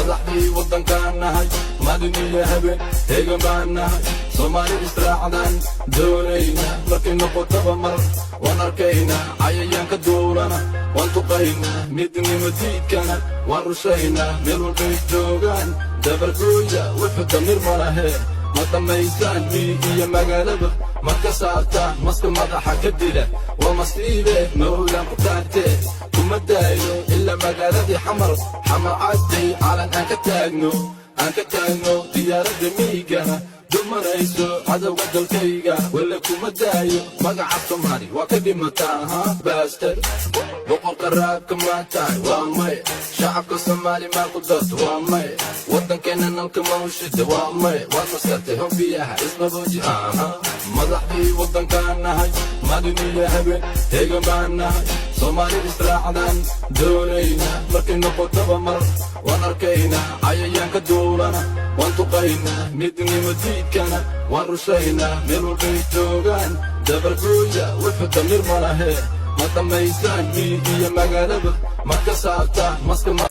madaxdii waddankaan nahay maalin iyo habeen heegan baan nahay Soomaali israacdan doonayna markay noqotaba mar waan arkaynaa cayayaanka duulana waan tuqaynaa midnimo diidkana waan rushaynaa meel walbay joogaan dabargooya wuxuu damir ma lahe ma dhammaysaan miyigiyo magaalaba ma ka saartaan maska madaxa ka dila waa masiibe mawlaan ku taagtee kuma daayo ilaa magaaladii xamar cadday calan aan ka taagno diyaaradda miyigana dumanayso cadowga dalkayga walla kuma daayo magaca Soomaali waa ka dhimataa baaster boqorka raabka ma tahay waa may shacabka Soomaali ma ku darto waa may waddankeena nalka mawshida waa may waa maskartay hobbiyaha ismabooji madaxdii waddankaan nahay maalin iyo habeen heegan baan nahay Soomaali israacdan doonayna markay noqotaba mar waan arkaynaa cayayaanka duulana waan tuqaynaa midnimo diidkana waan rushaynaa meel walbay joogaan dabargooya wuxuu damir ma lahe ma dhammaysaan miyigiyo magaalaba ma ka saartaan maska